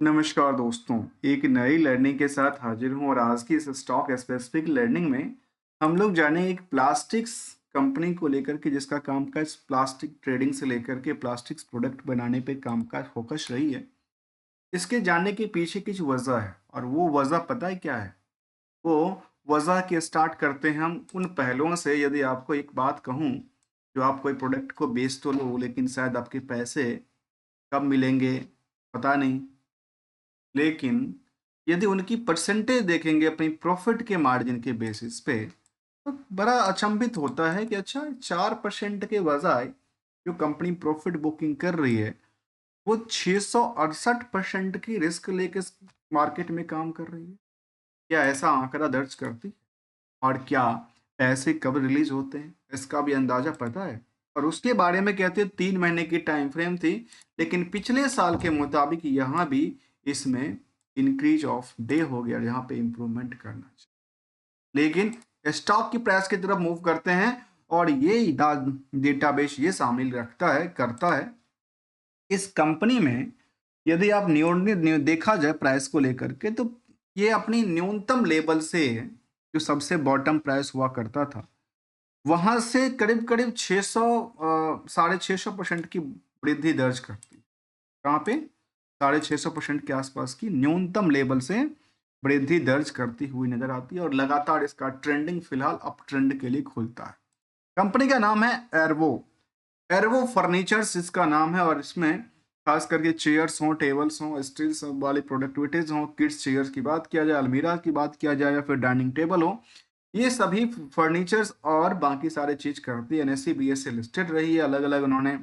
नमस्कार दोस्तों, एक नई लर्निंग के साथ हाजिर हूँ और आज की इस स्टॉक स्पेसिफिक लर्निंग में हम लोग जाने एक प्लास्टिक्स कंपनी को लेकर के जिसका कामकाज प्लास्टिक ट्रेडिंग से लेकर के प्लास्टिक्स प्रोडक्ट बनाने पे कामकाज फोकस रही है। इसके जानने के पीछे कुछ वजह है और वो वजह पता है क्या है? वो वजह के स्टार्ट करते हैं हम उन पहलुओं से। यदि आपको एक बात कहूँ, जो आप कोई प्रोडक्ट को बेच तो लो लेकिन शायद आपके पैसे कब मिलेंगे पता नहीं। लेकिन यदि उनकी परसेंटेज देखेंगे अपनी प्रॉफिट के मार्जिन के बेसिस पे, तो बड़ा अचंभित होता है कि अच्छा 4% के बजाय जो कंपनी प्रॉफिट बुकिंग कर रही है वो 668% की रिस्क लेके मार्केट में काम कर रही है। क्या ऐसा आंकड़ा दर्ज करती है? और क्या पैसे कब रिलीज होते हैं इसका भी अंदाजा पता है? और उसके बारे में कहते हैं 3 महीने की टाइम फ्रेम थी, लेकिन पिछले साल के मुताबिक यहाँ भी इसमें इंक्रीज ऑफ डे हो गया, यहाँ पे इम्प्रूवमेंट करना चाहिए। लेकिन स्टॉक की प्राइस की तरफ मूव करते हैं और ये डेटाबेस ये शामिल रखता है करता है इस कंपनी में। यदि आप देखा जाए प्राइस को लेकर के, तो ये अपनी न्यूनतम लेवल से जो सबसे बॉटम प्राइस हुआ करता था वहां से करीब करीब 600 650% की वृद्धि दर्ज करती है। कहाँ पे? 650% के आसपास की न्यूनतम लेवल से वृद्धि दर्ज करती हुई नजर आती है और लगातार इसका ट्रेंडिंग फिलहाल अप ट्रेंड के लिए खुलता है। कंपनी का नाम है एर्वो। एर्वो फर्नीचर्स इसका नाम है और इसमें खास करके चेयर्स हों, टेबल्स हों, स्टील्स वाली प्रोडक्टिविटीज हों, किड्स चेयर्स की बात किया जाए, अलमीरा की बात किया जाए या फिर डाइनिंग टेबल हो, ये सभी फर्नीचर्स और बाकी सारे चीज करती है। एनएससी बीएस से लिस्टेड रही है। अलग अलग उन्होंने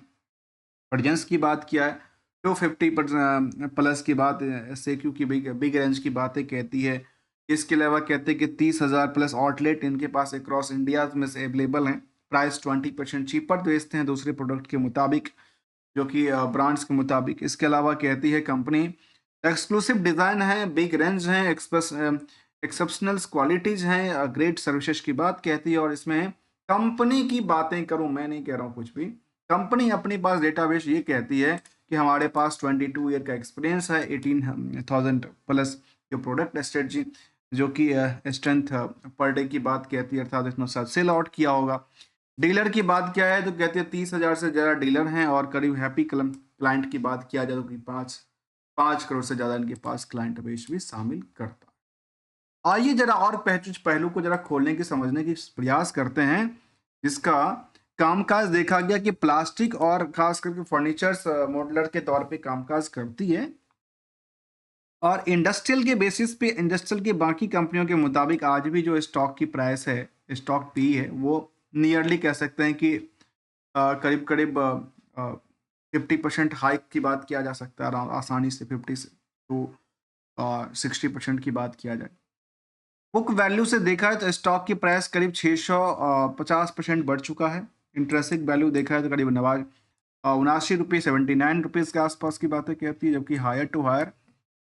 वर्जन्स की बात किया है। 250 प्लस की बात SAQ की बिग बिग रेंज की बातें कहती है। इसके अलावा कहते हैं कि 30,000 प्लस आउटलेट इनके पास अक्रॉस इंडिया में से अवेलेबल हैं। प्राइस 20% चीपर बेचते हैं दूसरे प्रोडक्ट के मुताबिक, जो कि ब्रांड्स के मुताबिक। इसके अलावा कहती है कंपनी एक्सक्लूसिव डिज़ाइन है, बिग रेंज है, एक्सेप्शनल क्वालिटीज हैं, ग्रेट सर्विसेज की बात कहती है। और इसमें कंपनी की बातें करूं, मैं नहीं कह रहा हूं कुछ भी, कंपनी अपने पास डेटाबेस ये कहती है कि हमारे पास 22 ईयर का एक्सपीरियंस है, 18,000 प्लस जो प्रोडक्ट स्ट्रेटजी, जो कि स्ट्रेंथ पर डे की बात कहती है, अर्थात इतना साथ सेल आउट किया होगा। डीलर की बात क्या है तो कहते हैं 30,000 से ज़्यादा डीलर हैं और करीब हैप्पी क्लाइंट की बात किया जाए तो कि 5 करोड़ से ज़्यादा इनके पास क्लाइंट बेस भी शामिल करता है। आइए जरा और पहलू को जरा खोलने की समझने की प्रयास करते हैं, जिसका कामकाज देखा गया कि प्लास्टिक और खास करके फर्नीचर्स मॉडलर के तौर पे कामकाज करती है। और इंडस्ट्रियल के बेसिस पे इंडस्ट्रियल की बाकी कंपनियों के मुताबिक आज भी जो स्टॉक की प्राइस है, स्टॉक पी है, वो नियरली कह सकते हैं कि करीब करीब 50% हाइक की बात किया जा सकता है। आसानी से 50 से तो 60% की बात किया जाए। बुक वैल्यू से देखा है तो स्टॉक की प्राइस करीब 650% बढ़ चुका है। इंटरेंसिक वैल्यू देखा है तो करीब 79 रुपये 79 रुपीज़ के आसपास की बातें कहती है, जबकि हायर टू हायर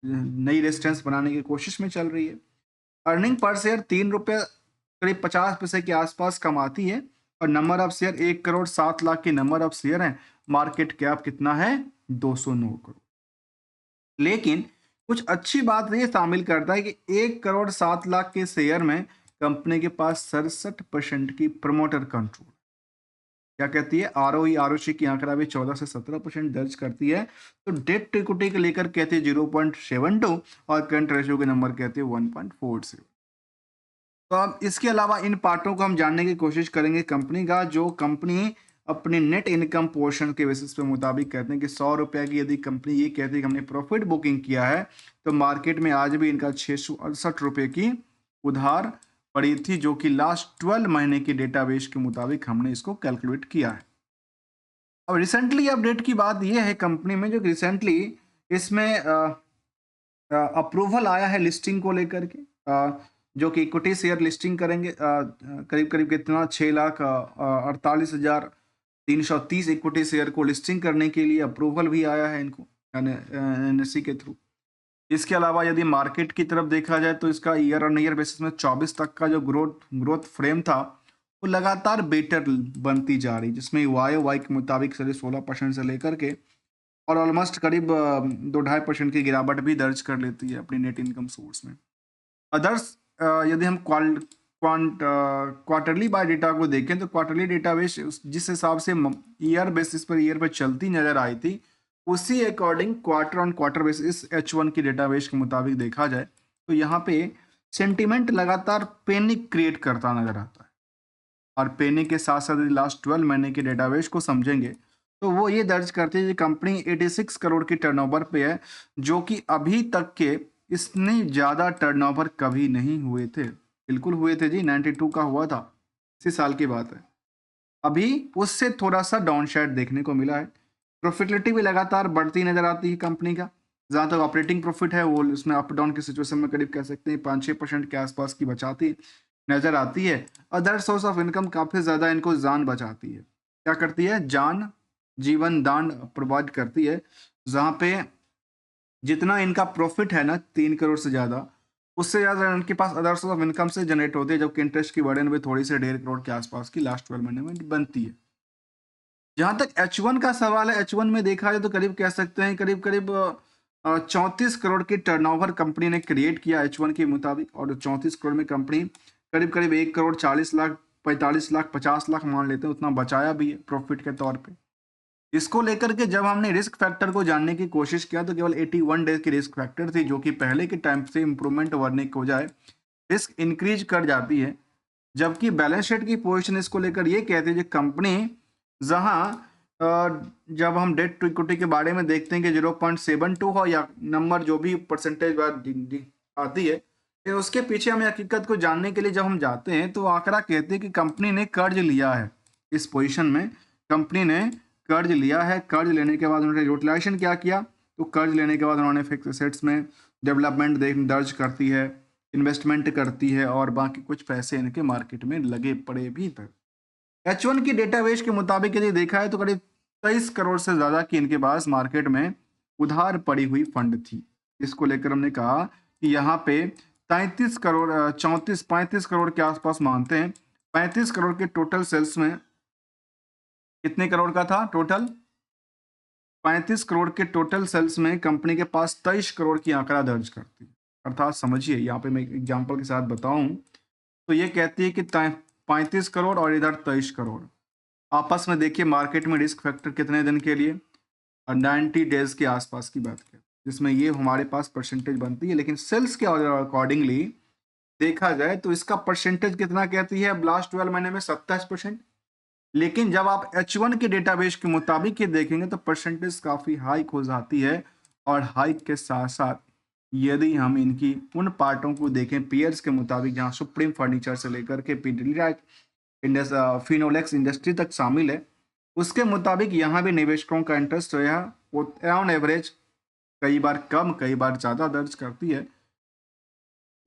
नई रेजिस्टेंस बनाने की कोशिश में चल रही है। अर्निंग पर शेयर 3 रुपये करीब 50 पैसे के आसपास कमाती है और नंबर ऑफ शेयर 1,07,00,000 के नंबर ऑफ शेयर हैं। मार्केट कैप कितना है? 209 करोड़। लेकिन कुछ अच्छी बात ये शामिल करता है कि 1,07,00,000 के शेयर में कंपनी के पास 67% की प्रमोटर कंट्रोल। क्या कहती है? ROE ROC की आंकड़ा भी 14 से 17% दर्ज करती है। तो डेट टू इक्विटी के लेकर कहती है 0.72 और करंट रेशियो के नंबर कहते हैं 1.47। तो अब इसके अलावा इन पार्टों को हम जानने की कोशिश करेंगे कंपनी का, जो कंपनी अपने नेट इनकम पोर्शन के बेसिस पे मुताबिक कहते हैं कि 100 रुपये की यदि कंपनी ये कहती है कि हमने प्रॉफिट बुकिंग किया है, तो मार्केट में आज भी इनका 668 रुपये की उधार पड़ी थी, जो कि लास्ट 12 महीने की डेटाबेस के मुताबिक हमने इसको कैलकुलेट किया है। अब रिसेंटली अपडेट की बात यह है कंपनी में, जो रिसेंटली इसमें अप्रूवल आया है लिस्टिंग को लेकर के, जो कि इक्विटी शेयर लिस्टिंग करेंगे। करीब करीब कितना 6,48,330 इक्विटी शेयर को लिस्टिंग करने के लिए अप्रूवल भी आया है इनको NSE के थ्रू। इसके अलावा यदि मार्केट की तरफ देखा जाए तो इसका ईयर ऑन ईयर बेसिस में 24 तक का जो ग्रोथ फ्रेम था वो लगातार बेटर बनती जा रही, जिसमें YOY के मुताबिक 16% से लेकर के और ऑलमोस्ट करीब 2-2.5% की गिरावट भी दर्ज कर लेती है अपनी नेट इनकम सोर्स में। अदर्स यदि हम क्वार्टरली बाय डेटा को देखें तो क्वार्टरली डेटाबेस जिस हिसाब से ईयर बेसिस पर ईयर पर चलती नजर आई थी, उसी according quarter on quarter basis H1 की डेटाबेस के मुताबिक देखा जाए तो यहाँ पे सेंटीमेंट लगातार पैनिक क्रिएट करता नजर आता है। और पैनिक के साथ साथ लास्ट 12 महीने के डेटाबेस को समझेंगे तो वो ये दर्ज करती है कि कंपनी 86 करोड़ की टर्नओवर पे है, जो कि अभी तक के इतने ज़्यादा टर्नओवर कभी नहीं हुए थे। बिल्कुल हुए थे जी, 92 का हुआ था, इसी साल की बात है। अभी उससे थोड़ा सा डाउन साइड देखने को मिला है। प्रॉफिटेबिलिटी भी लगातार बढ़ती नजर आती है कंपनी का। जहाँ तक ऑपरेटिंग प्रॉफिट है वो उसमें अप डाउन की सिचुएशन में करीब कह सकते हैं 5-6% के आसपास की बचाती नजर आती है। अदर सोर्स ऑफ इनकम काफ़ी ज़्यादा इनको जान बचाती है। क्या करती है? जान, जीवन दान प्रोवाइड करती है। जहाँ पे जितना इनका प्रॉफिट है ना 3 करोड़ से ज़्यादा, उससे ज़्यादा इनके पास अदर सोर्स ऑफ इनकम से जनरेट होती है, जबकि इंटरेस्ट की बर्डन भी थोड़ी से 1.5 करोड़ के आसपास की लास्ट 12 महीने में बनती है। जहाँ तक H1 का सवाल है, H1 में देखा जाए तो करीब कह सकते हैं करीब करीब 34 करोड़ की टर्नओवर कंपनी ने क्रिएट किया H1 के मुताबिक, और 34 करोड़ में कंपनी करीब करीब 1 करोड़ 40 लाख 45 लाख 50 लाख मान लेते हैं, उतना बचाया भी है प्रॉफिट के तौर पे। इसको लेकर के जब हमने रिस्क फैक्टर को जानने की कोशिश किया तो केवल 81 डेज की रिस्क फैक्टर थी, जो कि पहले के टाइम से इंप्रूवमेंट वर्निंग हो जाए रिस्क इंक्रीज कर जाती है। जबकि बैलेंस शीट की पोजीशन इसको लेकर ये कहती है कि कंपनी जहां जब हम डेट टू इक्विटी के बारे में देखते हैं कि 0.72 हो या नंबर जो भी परसेंटेज आती है, फिर उसके पीछे हमें हकीकत को जानने के लिए जब हम जाते हैं तो आंकड़ा कहते हैं कि कंपनी ने कर्ज लिया है। इस पोजीशन में कंपनी ने कर्ज लिया है। कर्ज लेने के बाद उन्होंने यूटिलाइजेशन क्या किया, तो कर्ज लेने के बाद उन्होंने फिक्स एसेट्स में डेवलपमेंट दर्ज करती है, इन्वेस्टमेंट करती है, और बाकी कुछ पैसे इनके मार्केट में लगे पड़े भी थे। H1 की डेटाबेस के मुताबिक यदि देखा है तो करीब 23 करोड़ से ज्यादा की इनके पास मार्केट में उधार पड़ी हुई फंड थी। इसको लेकर हमने कहा कि यहाँ पे 33 करोड़ 35 करोड़ के आसपास मानते हैं। 35 करोड़ के टोटल सेल्स में कितने करोड़ का था टोटल? 35 करोड़ के टोटल सेल्स में कंपनी के पास 23 करोड़ की आंकड़ा दर्ज करती है। अर्थात समझिए, यहाँ पे मैं एग्जाम्पल के साथ बताऊं तो ये कहती है कि 35 करोड़ और इधर 23 करोड़ आपस में, देखिए मार्केट में रिस्क फैक्टर कितने दिन के लिए? 90 डेज के आसपास की बात करें, जिसमें ये हमारे पास परसेंटेज बनती है। लेकिन सेल्स के अकॉर्डिंगली देखा जाए तो इसका परसेंटेज कितना कहती है? अब लास्ट 12 महीने में 27%। लेकिन जब आप H1 के डेटाबेस के मुताबिक ये देखेंगे तो परसेंटेज काफ़ी हाइक हो जाती है। और हाइक के साथ साथ यदि हम इनकी उन पार्टों को देखें पेयर्स के मुताबिक, जहां सुप्रीम फर्नीचर से लेकर के पीडिलाइट फिनोलेक्स इंडस्ट्री तक शामिल है, उसके मुताबिक यहाँ भी निवेशकों का इंटरेस्ट जो है वो ऑन एवरेज कई बार कम कई बार ज़्यादा दर्ज करती है।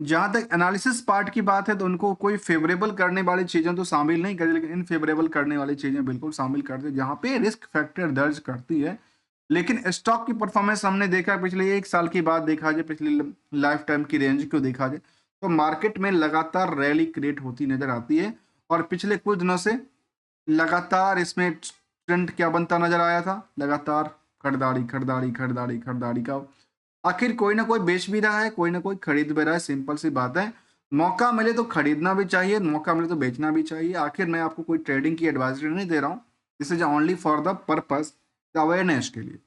जहाँ तक एनालिसिस पार्ट की बात है तो उनको कोई फेवरेबल करने वाली चीज़ें तो शामिल नहीं करती, लेकिन इनफेवरेबल करने वाली चीज़ें बिल्कुल शामिल करती है, जहाँ पे रिस्क फैक्टर दर्ज करती है। लेकिन स्टॉक की परफॉर्मेंस हमने देखा पिछले 1 साल की बात देखा जाए, पिछली लाइफ टाइम की रेंज को देखा जाए तो मार्केट में लगातार रैली क्रिएट होती नजर आती है। और पिछले कुछ दिनों से लगातार इसमें ट्रेंड क्या बनता नजर आया था? लगातार खरीदारी खरीदारी खरीदारी खरीदारी का। आखिर कोई ना कोई बेच भी रहा है, कोई ना कोई खरीद भी रहा है। सिंपल सी बात है, मौका मिले तो खरीदना भी चाहिए, मौका मिले तो बेचना भी चाहिए। आखिर मैं आपको कोई ट्रेडिंग की एडवाइजरी नहीं दे रहा हूँ, this is only for the purpose awareness के लिए।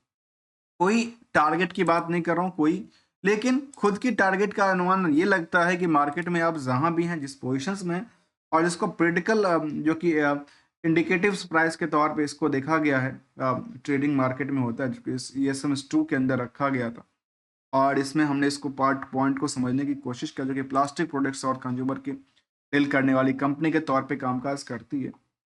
कोई टारगेट की बात नहीं कर रहा हूँ कोई, लेकिन खुद की टारगेट का अनुमान ये लगता है कि मार्केट में आप जहां भी हैं जिस पोजिशंस में, और इसको प्रेडिकल जो कि इंडिकेटिव प्राइस के तौर पे इसको देखा गया है, ट्रेडिंग मार्केट में होता है, जो कि ESM2 के अंदर रखा गया था। और इसमें हमने इसको पॉइंट को समझने की कोशिश की, जो कि प्लास्टिक प्रोडक्ट्स और कंज्यूमर की डील करने वाली कंपनी के तौर पे कामकाज करती है।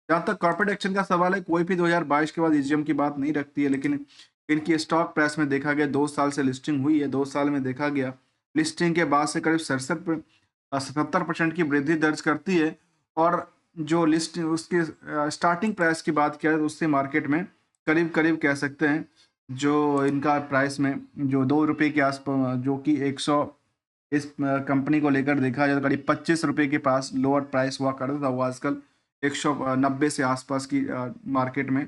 जहाँ तक कॉर्पोरेट एक्शन का सवाल है, कोई भी 2022 के बाद EGM की बात नहीं रखती है, लेकिन इनकी स्टॉक प्राइस में देखा गया 2 साल से लिस्टिंग हुई है, 2 साल में देखा गया लिस्टिंग के बाद से करीब 77% की वृद्धि दर्ज करती है। और जो लिस्ट उसके स्टार्टिंग प्राइस की बात किया तो उससे मार्केट में करीब करीब कह सकते हैं जो इनका प्राइस में जो 2 रुपये के आसपास, जो कि 100 इस कंपनी को लेकर देखा जाए तो करीब 25 रुपये के पास लोअर प्राइस हुआ करता था, वो आजकल 190 से आसपास की मार्केट में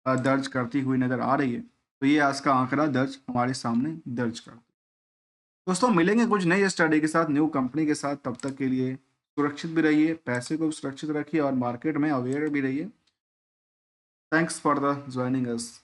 दर्ज करती हुई नजर आ रही है। तो ये आज का आंकड़ा दर्ज हमारे सामने दर्ज कर। दोस्तों मिलेंगे कुछ नई स्टडी के साथ, न्यू कंपनी के साथ। तब तक के लिए सुरक्षित भी रहिए, पैसे को भी सुरक्षित रखिए और मार्केट में अवेयर भी रहिए। Thanks for the joining us.